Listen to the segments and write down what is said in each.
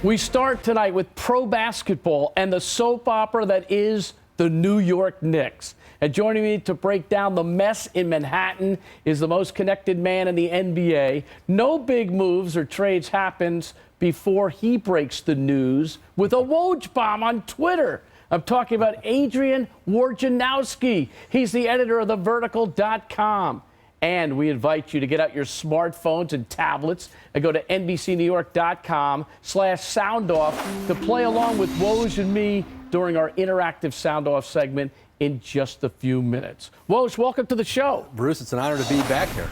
We start tonight with pro basketball and the soap opera that is the New York Knicks. And joining me to break down the mess in Manhattan is the most connected man in the NBA. No big moves or trades happens before he breaks the news with a Woj bomb on Twitter. I'm talking about Adrian Wojnarowski. He's the editor of TheVertical.com. And we invite you to get out your smartphones and tablets and go to NBCNewYork.com/soundoff to play along with Woj and me during our interactive sound-off segment in just a few minutes. Woj, welcome to the show. Bruce, it's an honor to be back here.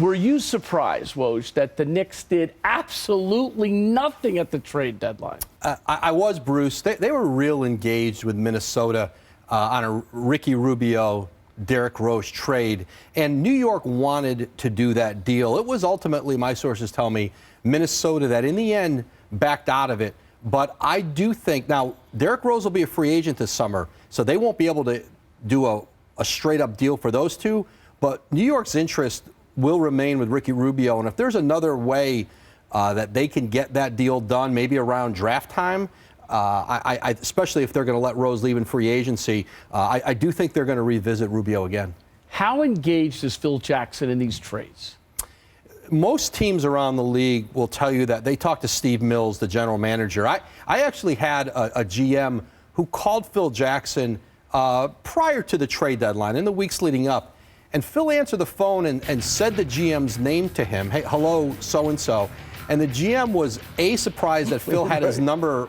Were you surprised, Woj, that the Knicks did absolutely nothing at the trade deadline? I was, Bruce. They were real engaged with Minnesota on a Ricky Rubio, Derrick Rose trade, and New York wanted to do that deal. It was ultimately, my sources tell me, Minnesota that in the end backed out of it. But I do think, now, Derrick Rose will be a free agent this summer, so they won't be able to do a straight-up deal for those two. But New York's interest will remain with Ricky Rubio, and if there's another way that they can get that deal done, maybe around draft time, especially if they're going to let Rose leave in free agency, I do think they're going to revisit Rubio again. How engaged is Phil Jackson in these trades? Most teams around the league will tell you that they talk to Steve Mills, the general manager. I actually had a GM who called Phil Jackson prior to the trade deadline, in the weeks leading up. And Phil answered the phone and said the GM's name to him. Hey, hello, so-and-so. And the GM was, A, surprised that Phil had his number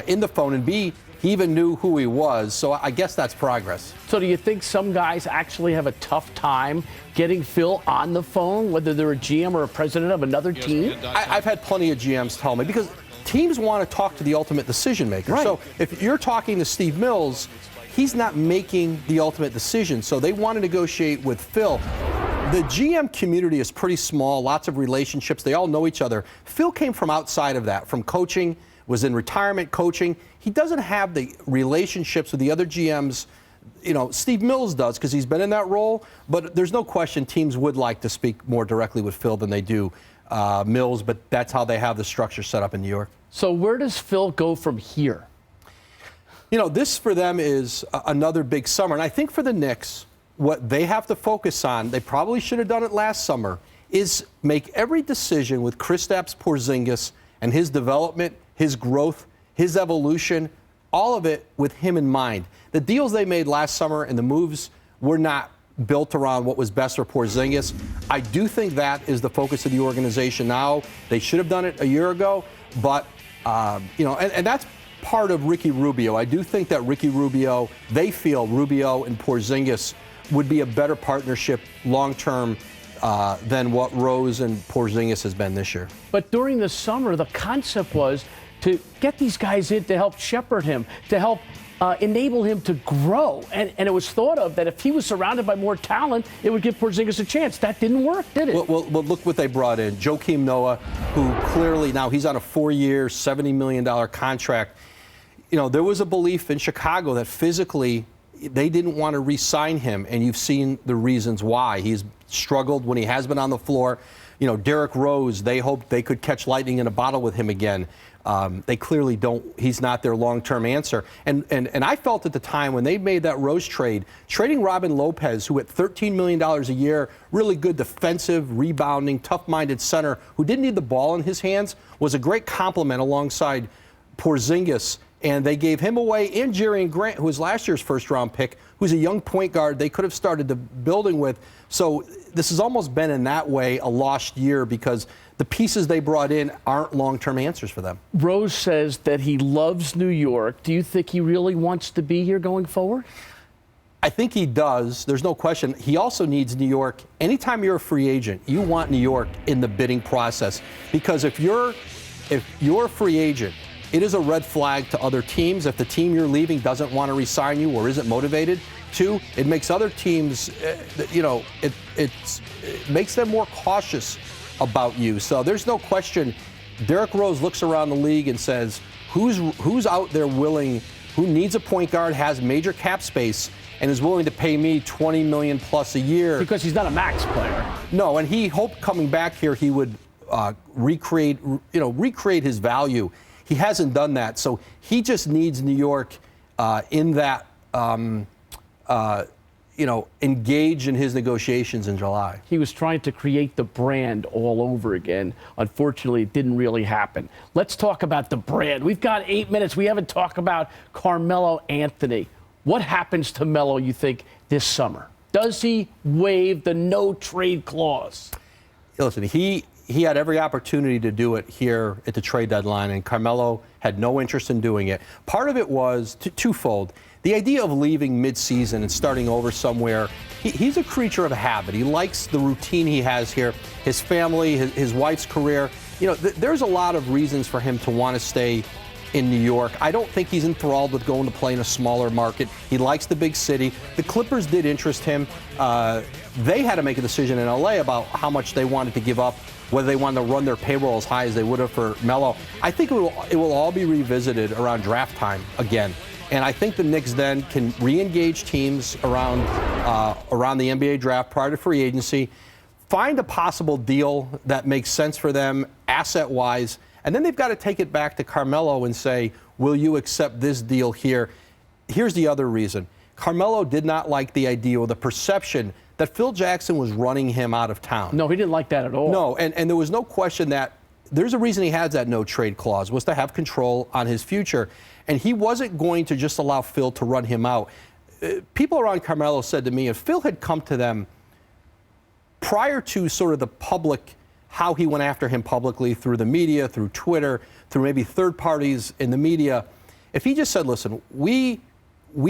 in the phone, and B, he even knew who he was. So I guess that's progress. So do you think some guys actually have a tough time getting Phil on the phone, whether they're a GM or a president of another team? I've had plenty of GMs tell me, because teams want to talk to the ultimate decision maker. Right. So if you're talking to Steve Mills, he's not making the ultimate decision. So they want to negotiate with Phil. The GM community is pretty small, lots of relationships. They all know each other. Phil came from outside of that, from coaching, was in retirement coaching. He doesn't have the relationships with the other GMs. You know, Steve Mills does, because he's been in that role. But there's no question teams would like to speak more directly with Phil than they do Mills, but that's how they have the structure set up in New York. So where does Phil go from here? You know, this for them is another big summer. And I think for the Knicks, what they have to focus on, they probably should have done it last summer, is make every decision with Kristaps Porzingis and his development, his growth, his evolution, all of it with him in mind. The deals they made last summer and the moves were not built around what was best for Porzingis. I do think that is the focus of the organization now. They should have done it a year ago, but, you know, and that's part of Ricky Rubio. I do think that Ricky Rubio, they feel Rubio and Porzingis would be a better partnership long-term than what Rose and Porzingis has been this year. But during the summer, the concept was to get these guys in to help shepherd him, to help enable him to grow. And it was thought of that if he was surrounded by more talent, it would give Porzingis a chance. That didn't work, did it? Well, look what they brought in. Joakim Noah, who clearly now he's on a 4-year, $70 million contract. You know, there was a belief in Chicago that physically they didn't want to re-sign him, and you've seen the reasons why. He's struggled when he has been on the floor. You know, Derrick Rose, they hoped they could catch lightning in a bottle with him again. They clearly don't. He's not their long-term answer. And I felt at the time when they made that Rose trade, trading Robin Lopez, who at $13 million a year, really good defensive, rebounding, tough-minded center, who didn't need the ball in his hands, was a great compliment alongside Porzingis. And they gave him away, and Jerian Grant, who was last year's first-round pick, who's a young point guard they could have started the building with. So this has almost been, in that way, a lost year because the pieces they brought in aren't long-term answers for them. Rose says that he loves New York. Do you think he really wants to be here going forward? I think he does. There's no question. He also needs New York. Anytime you're a free agent, you want New York in the bidding process. Because if you're a free agent, it is a red flag to other teams. If the team you're leaving doesn't want to re-sign you or isn't motivated to, it makes other teams, you know, it makes them more cautious about you. So there's no question. Derrick Rose looks around the league and says, who's out there willing, who needs a point guard, has major cap space, and is willing to pay me $20 million plus a year. Because he's not a max player. No, and he hoped coming back here he would recreate his value. He hasn't done that. So he just needs New York in that, engage in his negotiations in July. He was trying to create the brand all over again. Unfortunately, it didn't really happen. Let's talk about the brand. We've got 8 minutes. We haven't talked about Carmelo Anthony. What happens to Melo, you think, this summer? Does he waive the no-trade clause? Listen, he had every opportunity to do it here at the trade deadline, and Carmelo had no interest in doing it. Part of it was twofold. The idea of leaving midseason and starting over somewhere, he's a creature of habit. He likes the routine he has here, his family, his wife's career. There's a lot of reasons for him to want to stay in New York. I don't think he's enthralled with going to play in a smaller market. He likes the big city. The Clippers did interest him. They had to make a decision in LA about how much they wanted to give up, whether they wanted to run their payroll as high as they would have for Melo. I think it will all be revisited around draft time again. And I think the Knicks then can re-engage teams around the NBA draft prior to free agency, find a possible deal that makes sense for them asset-wise, and then they've got to take it back to Carmelo and say, will you accept this deal here? Here's the other reason. Carmelo did not like the idea or the perception that Phil Jackson was running him out of town. No, he didn't like that at all. No, and there was no question that there's a reason he has that no-trade clause, was to have control on his future. And he wasn't going to just allow Phil to run him out. People around Carmelo said to me, if Phil had come to them prior to sort of the public, how he went after him publicly through the media, through Twitter, through maybe third parties in the media, if he just said, listen, we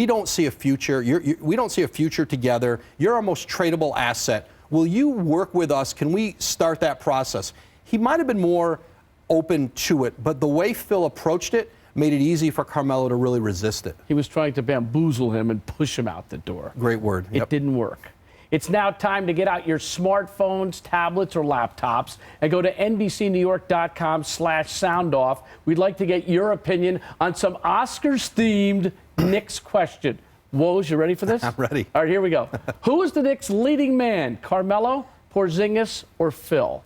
don't see a future, we don't see a future together, you're our most tradable asset, will you work with us, can we start that process? He might have been more open to it, but the way Phil approached it made it easy for Carmelo to really resist it. He was trying to bamboozle him and push him out the door. Great word. Yep. It didn't work. It's now time to get out your smartphones, tablets, or laptops and go to NBCNewYork.com/soundoff. We'd like to get your opinion on some Oscars-themed Knicks question. Woj, you ready for this? I'm ready. All right, here we go. Who is the Knicks' leading man, Carmelo, Porzingis, or Phil?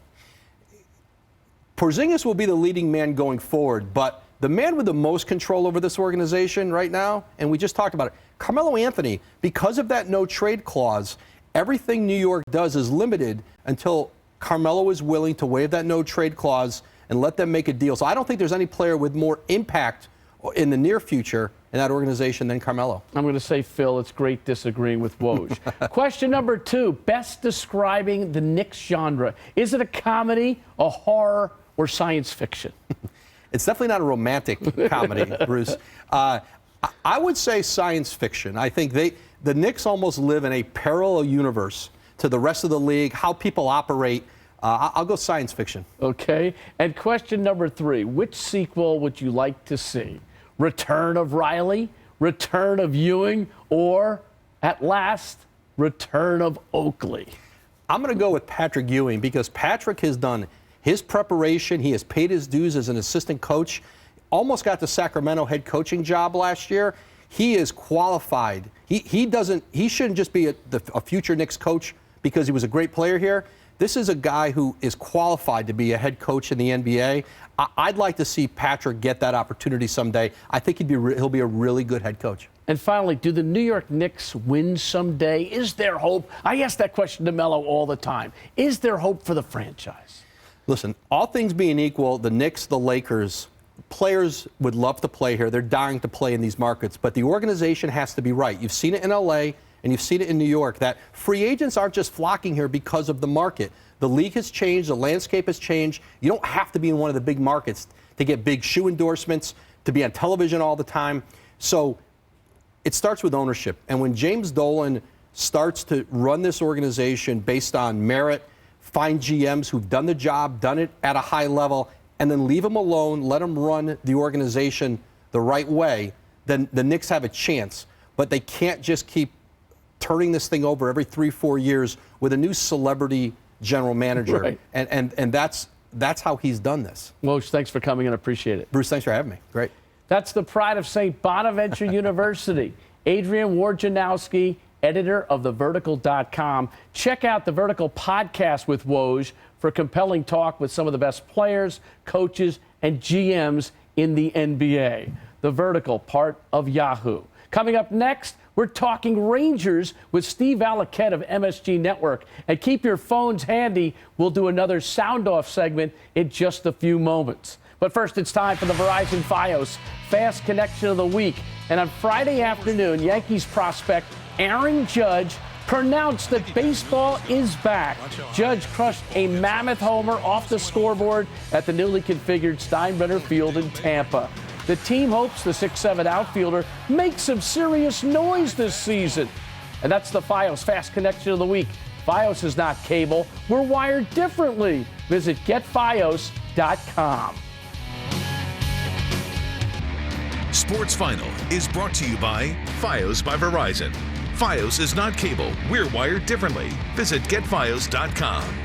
Porzingis will be the leading man going forward, but the man with the most control over this organization right now, and we just talked about it, Carmelo Anthony, because of that no-trade clause, everything New York does is limited until Carmelo is willing to waive that no-trade clause and let them make a deal. So I don't think there's any player with more impact in the near future in that organization than Carmelo. I'm going to say Phil. It's great disagreeing with Woj. Question number 2, best describing the Knicks genre. Is it a comedy, a horror, or science fiction? It's definitely not a romantic comedy, Bruce. I would say science fiction. I think the Knicks almost live in a parallel universe to the rest of the league, how people operate. I'll go science fiction. Okay. And question number 3, which sequel would you like to see? Return of Riley, Return of Ewing, or, at last, Return of Oakley? I'm going to go with Patrick Ewing because Patrick has done his preparation. He has paid his dues as an assistant coach. Almost got the Sacramento head coaching job last year. He is qualified. He shouldn't just be a future Knicks coach because he was a great player here. This is a guy who is qualified to be a head coach in the NBA. I'd like to see Patrick get that opportunity someday. I think he'll be a really good head coach. And finally, do the New York Knicks win someday? Is there hope? I ask that question to Melo all the time. Is there hope for the franchise? Listen, all things being equal, the Knicks, the Lakers, players would love to play here. They're dying to play in these markets, but the organization has to be right. You've seen it in LA and you've seen it in New York, that free agents aren't just flocking here because of the market. The league has changed, the landscape has changed. You don't have to be in one of the big markets to get big shoe endorsements, to be on television all the time. So it starts with ownership. And when James Dolan starts to run this organization based on merit, find GMs who've done the job, done it at a high level, and then leave them alone, let them run the organization the right way, then the Knicks have a chance. But they can't just keep turning this thing over every 3-4 years with a new celebrity general manager. Right. And that's how he's done this. Woj, thanks for coming in. I appreciate it. Bruce, thanks for having me. Great. That's the pride of St. Bonaventure University. Adrian Wojnarowski, editor of TheVertical.com. Check out the Vertical podcast with Woj for compelling talk with some of the best players, coaches, and GMs in the NBA. The Vertical, part of Yahoo. Coming up next, we're talking Rangers with Steve Alaquette of MSG Network. And keep your phones handy. We'll do another sound off segment in just a few moments. But first, it's time for the Verizon Fios Fast Connection of the Week. And on Friday afternoon, Yankees prospect Aaron Judge pronounced that baseball is back. Judge crushed a mammoth homer off the scoreboard at the newly configured Steinbrenner Field in Tampa. The team hopes the 6'7" outfielder makes some serious noise this season. And that's the Fios Fast Connection of the Week. Fios is not cable. We're wired differently. Visit getfios.com. Sports Final is brought to you by Fios by Verizon. Fios is not cable. We're wired differently. Visit getfios.com.